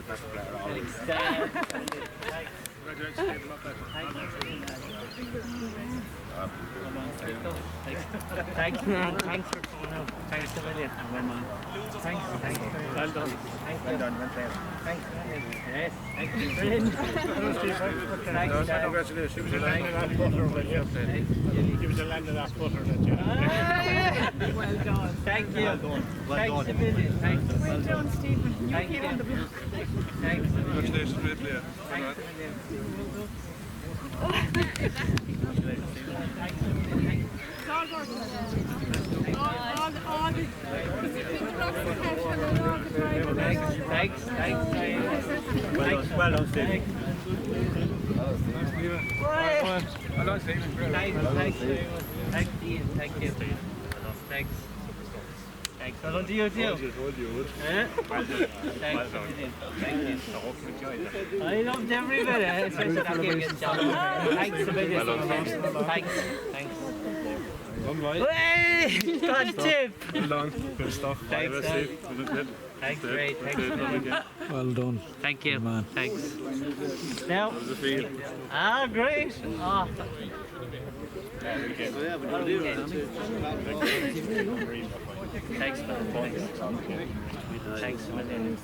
the best player always. Thanks, man. Thanks for coming out. Thanks a million. Thanks. Well done. Well done, well played. Thanks. Yes. Thank you. Brilliant. Thanks. Congratulations. He was a land of that butter when you played. He was a land of that butter that you had. Well done. Thank you. Well done. Thanks a million. Thanks. Well done, Stephen. You came on the block. Thanks a million. Congratulations, great player. Thanks a million. Thanks. Well done, Steve. Well done, Stephen. Thank you. Thanks. Well done to you too. Thanks. Thank you. I loved every bit, especially that game against John. Thanks a million. Thanks. Hey! Got a tip! Well done. Good stuff. Thanks, Thanks, great. Thanks. Well done. Thank you. Man. Thanks. Now. Great. Thanks for the points. Thanks a million.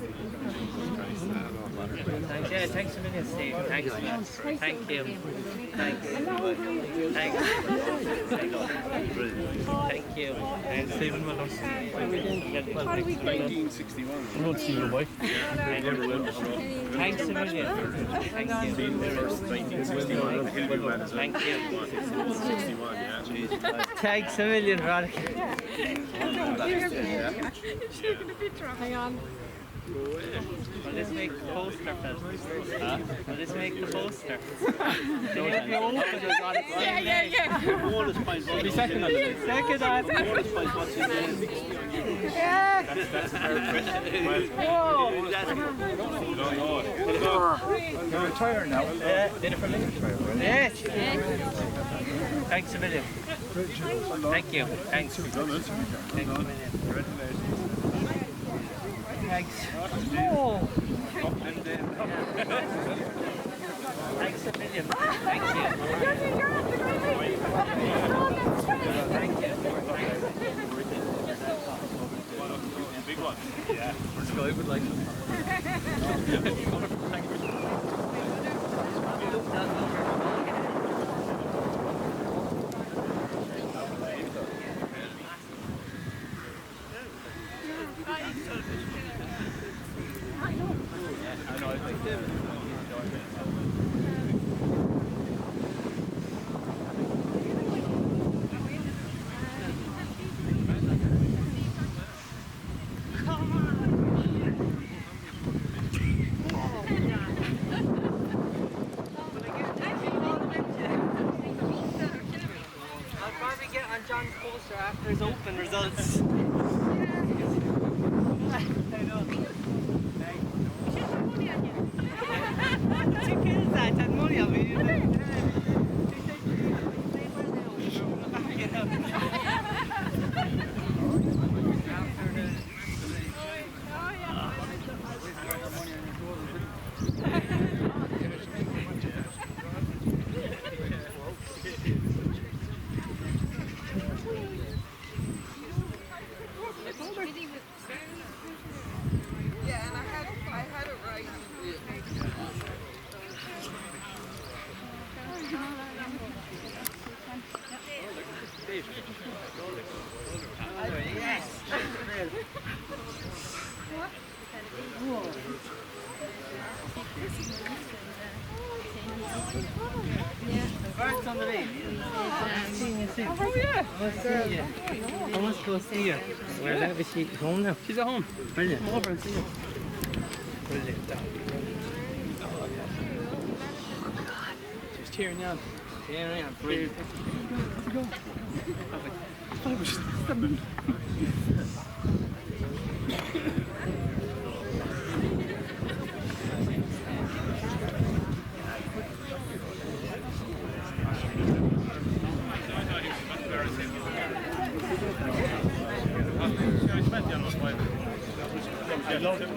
Thanks a million, Steve. Thanks. Thank you. Thanks. Thank you. And Stephen, well done. 1961. I'm not seeing the wife. Thanks a million. Thank you. 1961. Thank you. 61, yeah. Thanks a million, Veronica. Taking a picture. Hang on. Will this make the poster, fellas? Will this make the poster? Yeah. Bonus points. Be second on the list. Second on. Bonus points. What's his name? That's a fair question. You're retired now. Did it for me? Yes. Thanks a million. Thank you. Thanks. Thanks a million. Thanks. Oh. Thanks a million. Thank you. Thank you. Big one. Yeah. Sky would like them. I know, I think David. I'll probably get on John's poster after his open results. I know. Two kills that, had money on me. Yeah, and I had it right. Yes! First on the lead. Oh, yeah. I must go see her. Where is she? Home now? She's at home. Brilliant. Come over and see her. Brilliant. She's cheering you on. Yeah, brilliant. I was stabbing. I love him.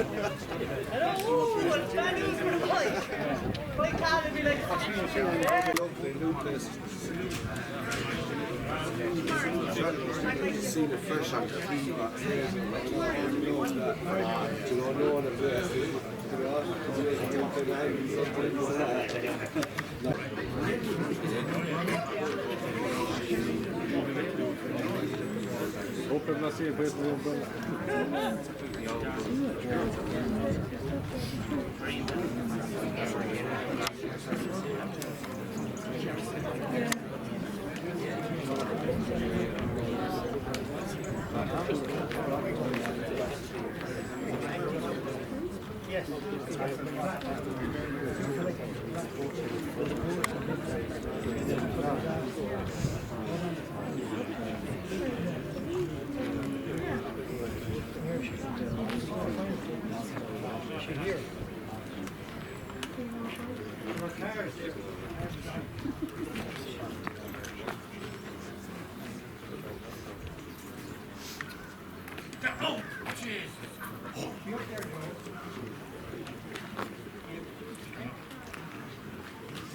what's bad news for the fight? Fight card would be like seen it fresh out the tree, but Hope I'm not seeing a yes.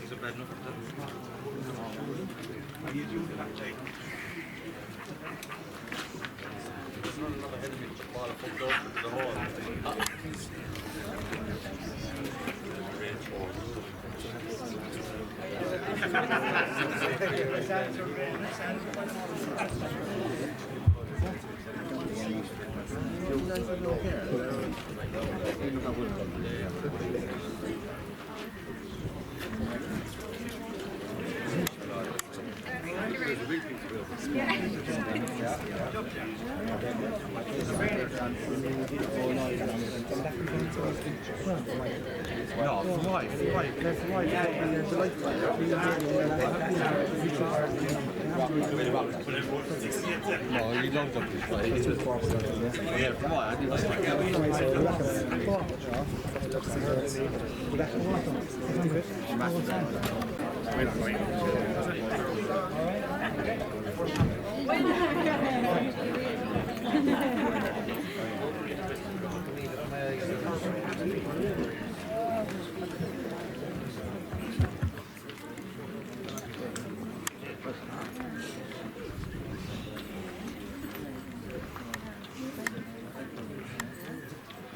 These are bad enough. Are you doing that, Jake? There's not another head of me ball fucked over to the hole. No, from life. That's life. No, you don't jump this way. It's just yeah, from what? I didn't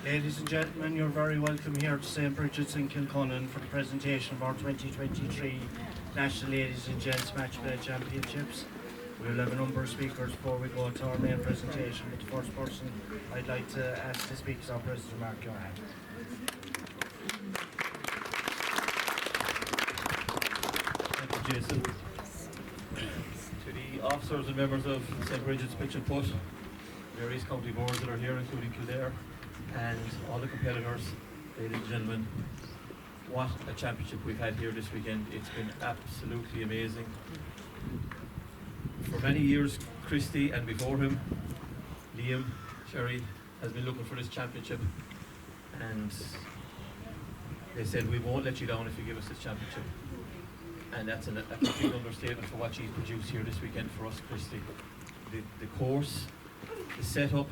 Ladies and gentlemen, you're very welcome here to St. Bridget's in Kilcullen for the presentation of our 2023 National Ladies and Gents Matchplay Championships. We'll have a number of speakers before we go to our main presentation, but the first person I'd like to ask to speak is our President, Mark Johan. Thank you, Jason. To the officers and members of St. Bridget's Pitch and Putt, various county boards that are here, including Kildare, and all the competitors, ladies and gentlemen, what a championship we've had here this weekend. It's been absolutely amazing. For many years, Christy, and before him, Liam, Sherry, has been looking for this championship, and they said, we won't let you down if you give us this championship. And that's a complete understatement for what she's produced here this weekend for us, Christy. The course, the setup,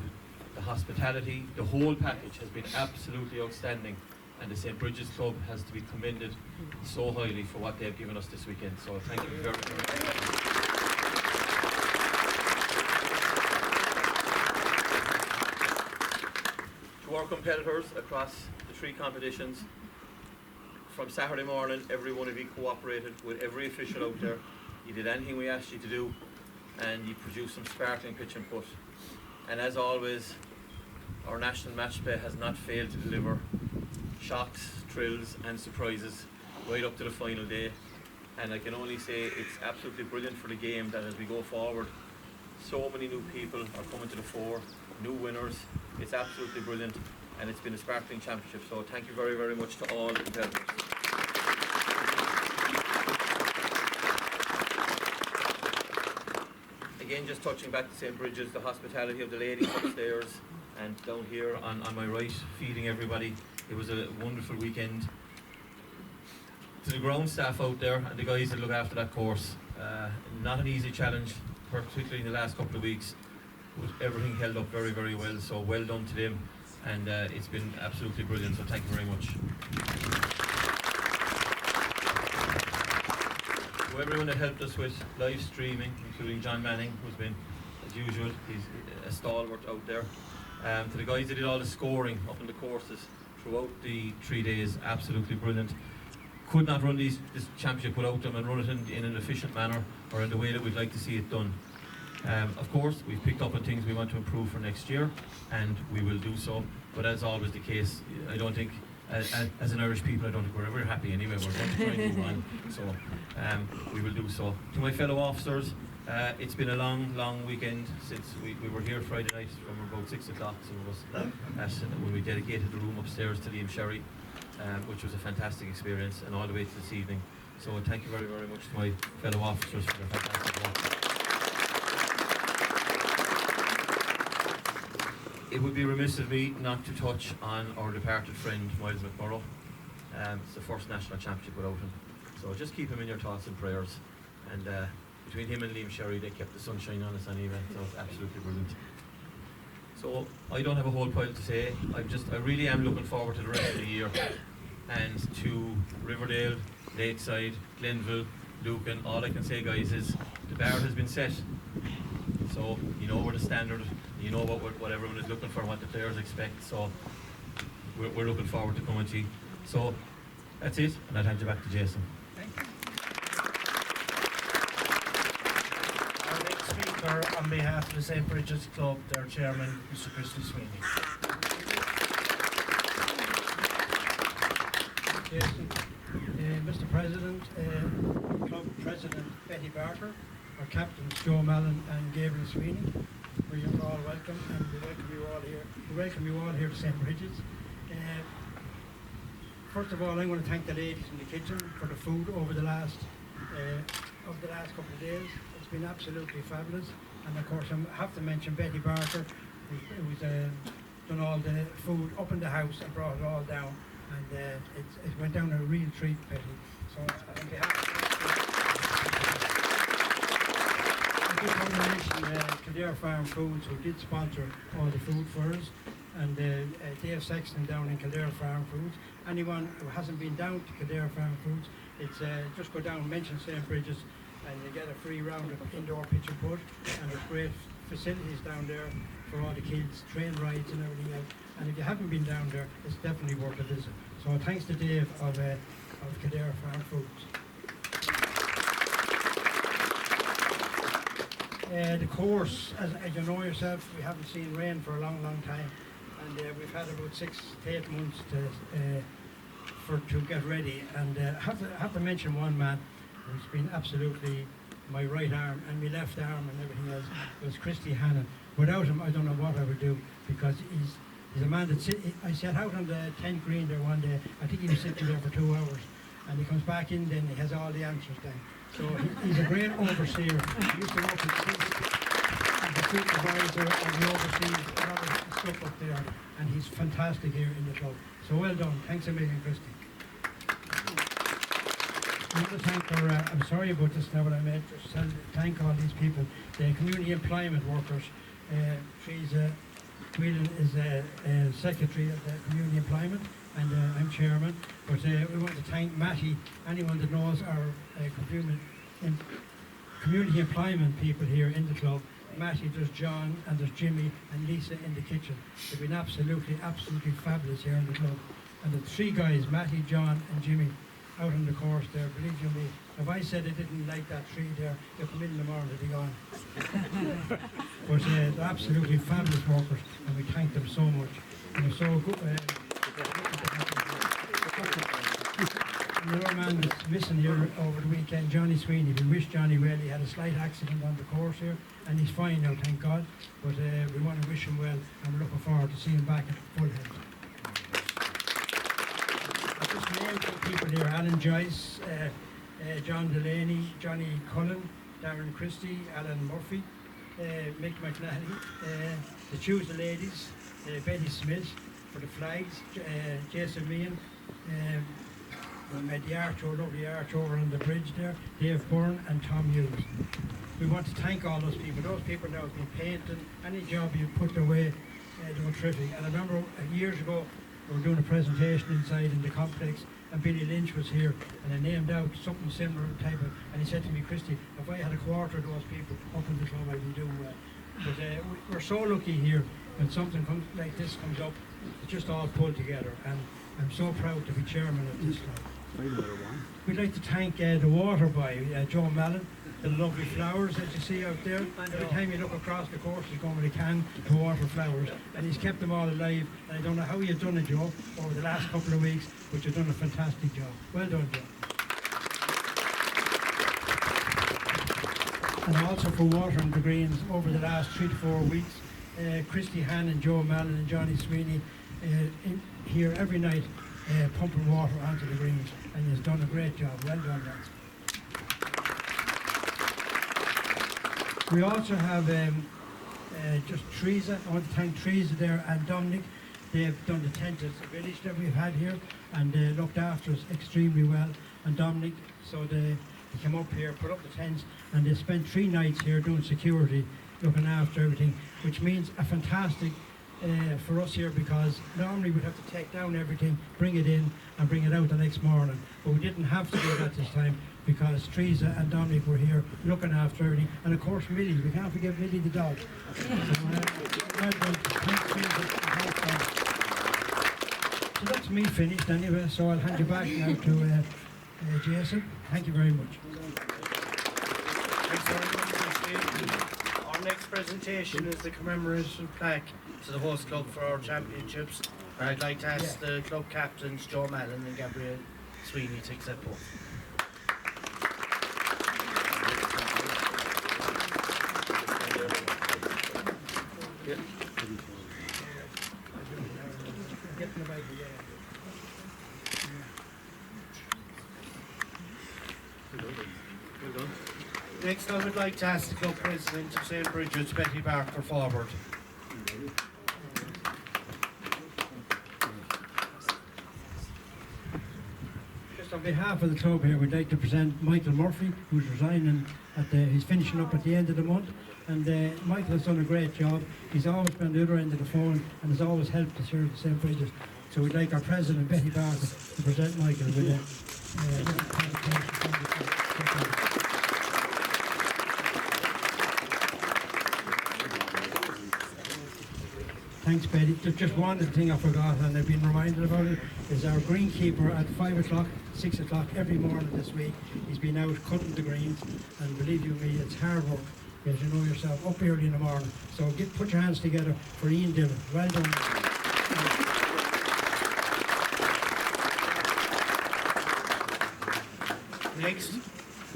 the hospitality, the whole package has been absolutely outstanding, and the St. Bridget's Club has to be commended so highly for what they've given us this weekend. So thank you very, very much. To our competitors across the three competitions, from Saturday morning, every one of you cooperated with every official out there. You did anything we asked you to do, and you produced some sparkling pitch and putt. And as always, our national match play has not failed to deliver shocks, thrills and surprises right up to the final day. And I can only say it's absolutely brilliant for the game that as we go forward, so many new people are coming to the fore, new winners. It's absolutely brilliant, and it's been a sparkling championship. So thank you very, very much to all the competitors. Again, just touching back to St. Bridget's, the hospitality of the ladies upstairs and down here on my right, feeding everybody. It was a wonderful weekend. To the ground staff out there and the guys that look after that course, not an easy challenge, particularly in the last couple of weeks, but everything held up very, very well, so well done to them. and it's been absolutely brilliant, so thank you very much. To everyone that helped us with live streaming, including John Manning, who's been, as usual, he's a stalwart out there. To the guys that did all the scoring up in the courses throughout the 3 days, absolutely brilliant. Could not run this championship without them and run it in an efficient manner or in the way that we'd like to see it done. Of course, we've picked up on things we want to improve for next year, and we will do so. But as always the case, I don't think, as an Irish people, I don't think we're ever happy anyway. We're going to try and move on, so we will do so. To my fellow officers, it's been a long weekend since we were here Friday night from about 6 o'clock, some of us, when we dedicated the room upstairs to Liam Sherry, which was a fantastic experience, and all the way to this evening. So thank you very much to my fellow officers for their fantastic work. It would be remiss of me not to touch on our departed friend Miles McMurrough. It's the first national championship without him, so just keep him in your thoughts and prayers. And between him and Liam Sherry, they kept the sunshine on us anyway, so it's absolutely brilliant. So I don't have a whole pile to say. I really am looking forward to the rest of the year, and to Riverdale, Lakeside, Glenville, Lucan. All I can say, guys, is the bar has been set. So you know where the standard, you know what everyone is looking for, what the players expect. So we're looking forward to coming to you. So that's it, and I'll hand you back to Jason. Thank you. Our next speaker, on behalf of the St. Bridget's Club, their chairman, Mr. Christy Sweeney. Jason. Mr. President, Club President Betty Barker, our captains Joe Mallon and Gabriel Sweeney, we are all welcome, and we welcome you all here. We welcome you all here to St. Bridget's. First of all, I want to thank the ladies in the kitchen for the food over the last couple of days. It's been absolutely fabulous, and of course I have to mention Betty Barker, who's done all the food up in the house and brought it all down. And it went down a real treat, Betty. So on behalf of I just want to mention Kildare Farm Foods, who did sponsor all the food for us, and Dave Sexton down in Kildare Farm Foods. Anyone who hasn't been down to Kildare Farm Foods, it's just go down, mention St. Bridget's, and you get a free round of indoor pitch and putt, and there's great facilities down there for all the kids, train rides and everything else. And if you haven't been down there, it's definitely worth a visit. So thanks to Dave of Kildare Farm Foods. The course, as you know yourself, we haven't seen rain for a long time, and we've had about 6 to 8 months to get ready. And I have to mention one man who's been absolutely my right arm and my left arm and everything else, was Christy Hannon. Without him, I don't know what I would do, because he's a man that I set out on the 10th green there one day. I think he was sitting there for 2 hours, and he comes back in, then he has all the answers then. So he's a great overseer. He used to work as the supervisor, and he oversees a lot of stuff up there, and he's fantastic here in the club. So well done. Thanks a million, Christy. I want to thank our, I'm sorry about this now, but I meant to thank all these people, the community employment workers. Whelan is a secretary of the community employment, and I'm chairman. But we want to thank Matty, anyone that knows our community employment people here in the club. Matty, there's John, and there's Jimmy and Lisa in the kitchen. They've been absolutely fabulous here in the club. And the 3 guys, Matty, John and Jimmy, out on the course there, believe you me, if I said I didn't like that 3 there, they'll come in the morning, they'll be gone. But they're absolutely fabulous workers, and we thank them so much. And they're so good. Another man that's missing here over the weekend, Johnny Sweeney. We wish Johnny well. He had a slight accident on the course here, and he's fine now, thank God. But we want to wish him well, and we're looking forward to seeing him back at full head. I just named some people here: Alan Joyce, John Delaney, Johnny Cullen, Darren Christie, Alan Murphy, Mick McNally, the Tuesday ladies, Betty Smith for the flags, Jason Meehan, we made the arch, lovely arch over on the bridge there, Dave Byrne and Tom Hughes. We want to thank all those people. Those people now have been painting, any job you put their way, They were terrific. And I remember years ago, we were doing a presentation inside in the complex, and Billy Lynch was here, and I named out something similar type of, and he said to me, Christy, if I had a quarter of those people up in the club, I'd be doing well. But we're so lucky here, when something like this comes up, it's just all pulled together, and I'm so proud to be chairman of this club. We'd like to thank the water boy, Joe Mallon, the lovely flowers that you see out there. Every time you look across the course, he's going with a can to water flowers, and he's kept them all alive. And I don't know how you've done it, Joe, over the last couple of weeks, but you've done a fantastic job. Well done, Joe. And also for watering the greens over the last 3 to 4 weeks, Christy Han and Joe Mallon and Johnny Sweeney here every night pumping water onto the greens, and he's done a great job. Well done, lads. We also have just Teresa. I want to thank Teresa there and Dominic. They've done the tent at the village that we've had here, and they looked after us extremely well. And Dominic, so they came up here, put up the tents, and they spent 3 nights here doing security, looking after everything, which means a fantastic for us here, because normally we'd have to take down everything, bring it in, and bring it out the next morning. But we didn't have to do that this time, because Teresa and Dominic were here looking after everything. And of course Millie, we can't forget Millie the dog. So, well done. Thanks, Teresa. So that's me finished anyway, so I'll hand you back now to Jason. Thank you very much. Thanks very much. Our next presentation is the commemoration plaque to the host club for our championships. And I'd like to ask the club captains, Joe Mallon and Gabrielle Sweeney, to accept both. Next, I would like to ask the club president of St. Bridget's, Betty Barker, forward. Just on behalf of the club here, we'd like to present Michael Murphy, who's resigning he's finishing up at the end of the month. And Michael has done a great job. He's always been on the other end of the phone and has always helped us here at St. Bridget's. So we'd like our president, Betty Barker, to present Michael with a Thanks, Betty. Just one thing I forgot, and I've been reminded about it, is our greenkeeper at 5 o'clock, 6 o'clock every morning this week. He's been out cutting the greens, and believe you me, it's hard work, as you know yourself, up early in the morning. So put your hands together for Ian Dillon. Well done. Next,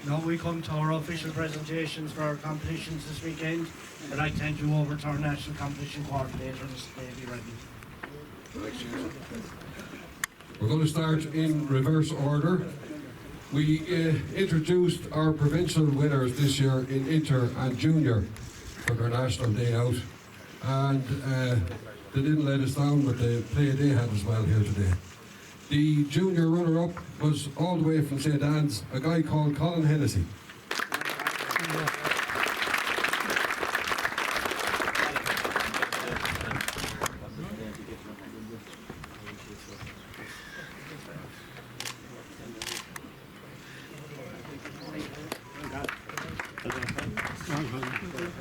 now we come to our official presentations for our competitions this weekend. I'd like to hand you over to our national competition coordinator, Mr. Davey Reddy. We're going to start in reverse order. We introduced our provincial winners this year in Inter and Junior for their national day out, and they didn't let us down with the play they had as well here today. The junior runner-up was all the way from St. Anne's, a guy called Colin Hennessy.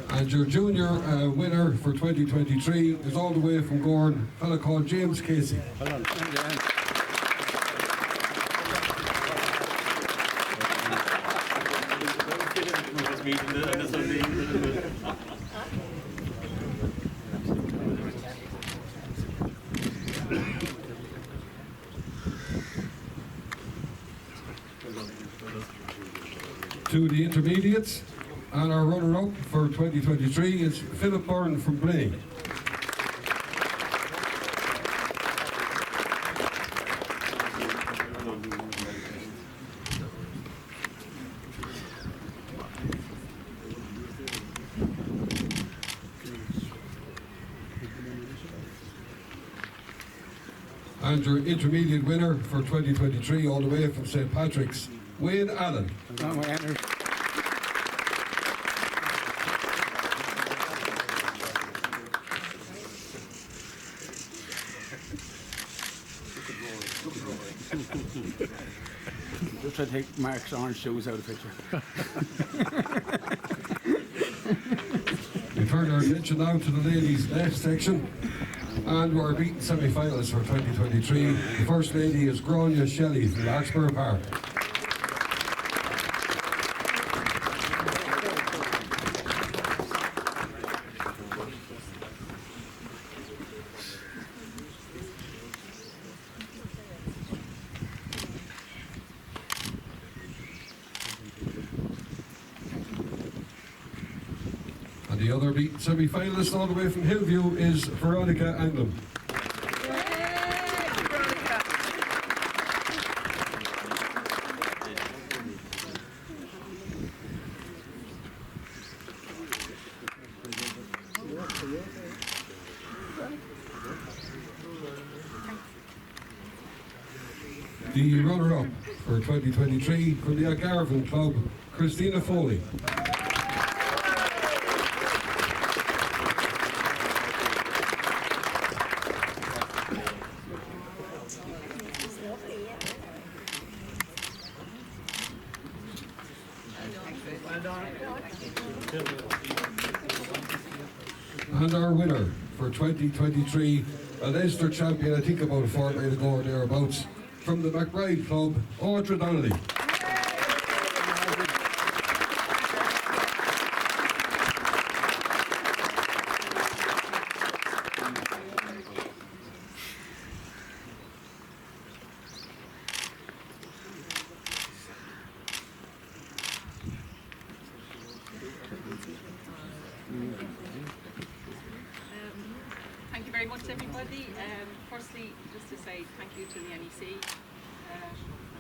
And your junior winner for 2023 is all the way from Gorn, a fellow called James Casey. To the intermediates, and our runner-up for 2023 is Philip Byrne from Bray. And your intermediate winner for 2023, all the way from St. Patrick's, Wayne Allen. just try to take Mark's orange shoes out of the picture. We turn our attention now to the ladies' next section. And our beaten semi-finalists for 2023. The first lady is Grania Shelley from Larkspur Park. And the other beaten semi-finalist all the way from Hillview is Veronica Anglin. The runner-up for 2023 from the Garvin Club, Christina Foley. And our winner for 2023, a Leinster champion, I think about a fortnight ago or thereabouts, from the McBride Club, Audra Donnelly. Thank you very much, everybody. Firstly, just to say thank you to the NEC and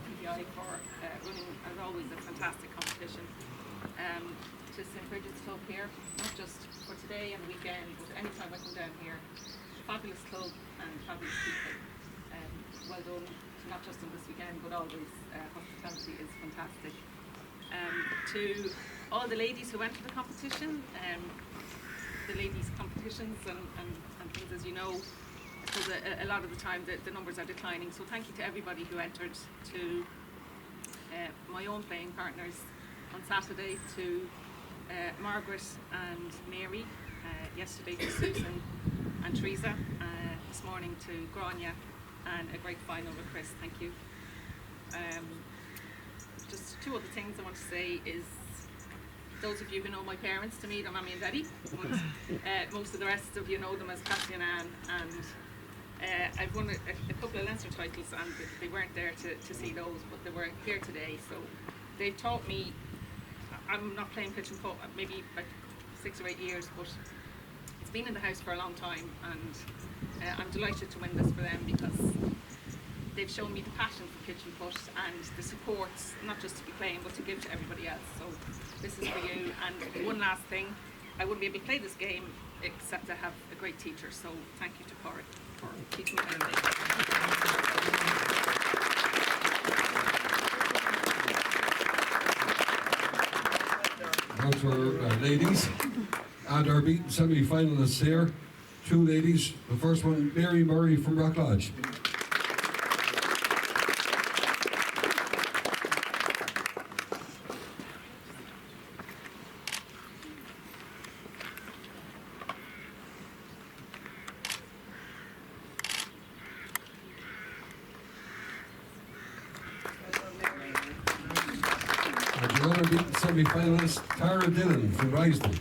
PBI for running, as always, a fantastic competition. To St. Bridget's Club here, not just for today and the weekend, but anytime I come down here. Fabulous club and fabulous people. Well done, not just on this weekend, but always. Hospitality is fantastic. To all the ladies who entered the competition, the ladies' competitions and things, as you know, because a lot of the time the numbers are declining. So thank you to everybody who entered, to my own playing partners on Saturday, to Margaret and Mary, yesterday to Susan and Teresa, this morning to Grania, and a great final with Chris. Thank you. Just two other things I want to say is, those of you who know my parents, to me, they're Mammy and Daddy. But, most of the rest of you know them as Cassie and Anne, and I've won a couple of Leinster titles, and they weren't there to see those, but they were here today. So they've taught me. I'm not playing pitch and putt maybe like 6 or 8 years, but it's been in the house for a long time, and I'm delighted to win this for them, because they've shown me the passion for pitch and putt and the support, not just to be playing, but to give to everybody else. So this is for you. And one last thing, I wouldn't be able to play this game except to have a great teacher. So thank you to Corey for teaching me how to play. Now to our ladies and our beaten semi-finalists here. Two ladies. The first one, Mary Murray from Rock Lodge. And the other beaten semi-finalist, Tara Dillon from Risden.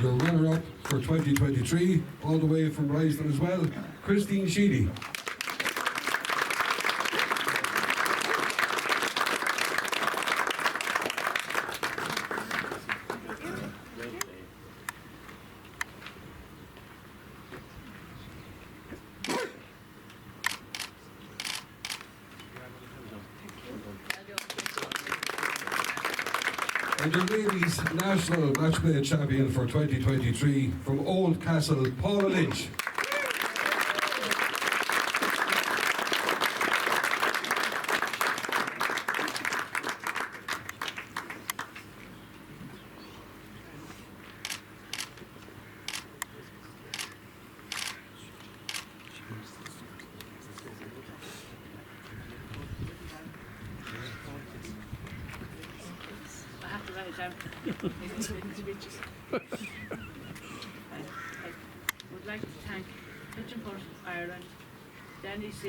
Your runner-up for 2023, all the way from Risden as well, Christine Sheedy. And your ladies' national matchplay champion for 2023 from Old Castle, Paula Lynch. I would like to thank PUTT Ireland, the NEC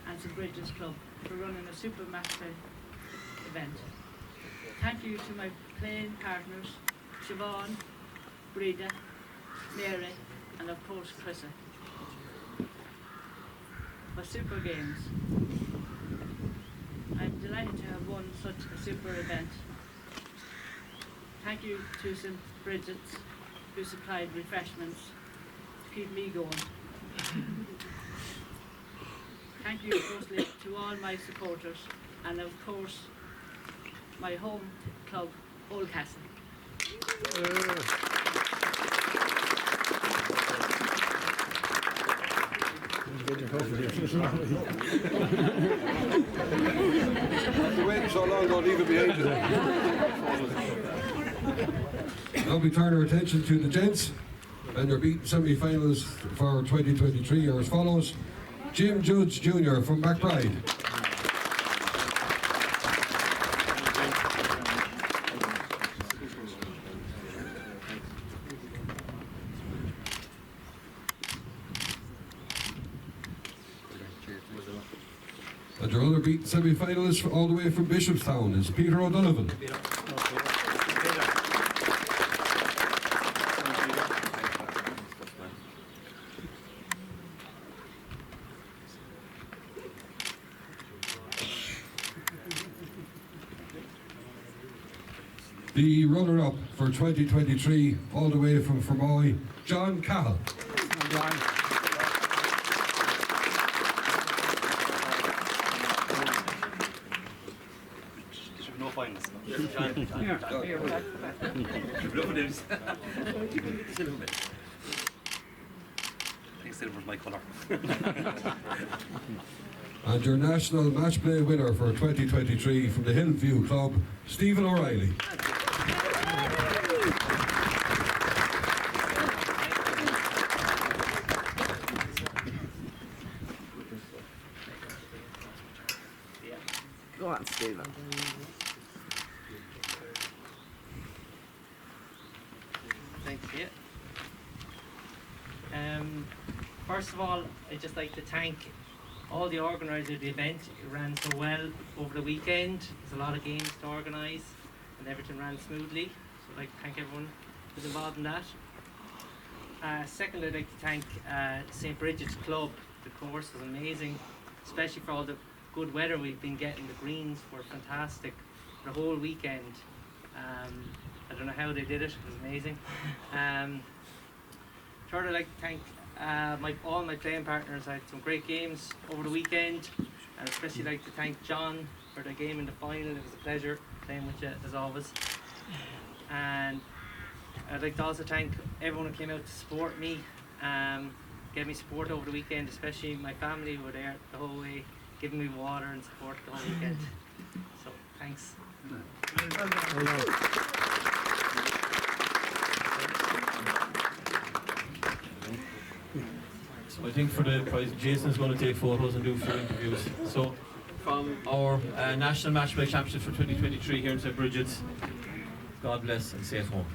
and St. Bridget's Club for running a super matchplay event. Thank you to my playing partners, Siobhan, Breda, Mary and of course Chrissa. For super games. I'm delighted to have won such a super event. Thank you to St. Bridget's who supplied refreshments to keep me going. Thank you mostly to all my supporters and of course my home club, Oldcastle. You're waiting so long, don't leave it behind you. Now we turn our attention to the gents, and their beat semi-finals for 2023 are as follows. Jim Judge Jr. from McBride. And your other beat semi-finalist all the way from Bishopstown is Peter O'Donovan. The runner-up for 2023 all the way from Fermoy, John Cahill. No finals. I think silver's my colour. And your national match play winner for 2023 from the Hillview Club, Stephen O'Reilly. Go on, Stephen. Thanks, yeah. First of all, I'd just like to thank all the organisers of the event. It ran so well over the weekend. There's a lot of games to organise and everything ran smoothly. So I'd like to thank everyone who's involved in that. Second, I'd like to thank St. Bridget's Club. The course was amazing, especially for all the good weather we've been getting. The greens were fantastic for the whole weekend. I don't know how they did it. It was amazing. Third, I'd like to thank all my playing partners. I had some great games over the weekend, and especially like to thank John for the game in the final. It was a pleasure playing with you as always. And I'd like to also thank everyone who came out to support me, gave me support over the weekend, especially my family who were there the whole way, giving me water and support the whole weekend. So thanks. So I think for the prize, Jason's going to take photos and do a few interviews. So from our National Matchplay Championship for 2023 here in St. Bridget's, God bless and stay at home.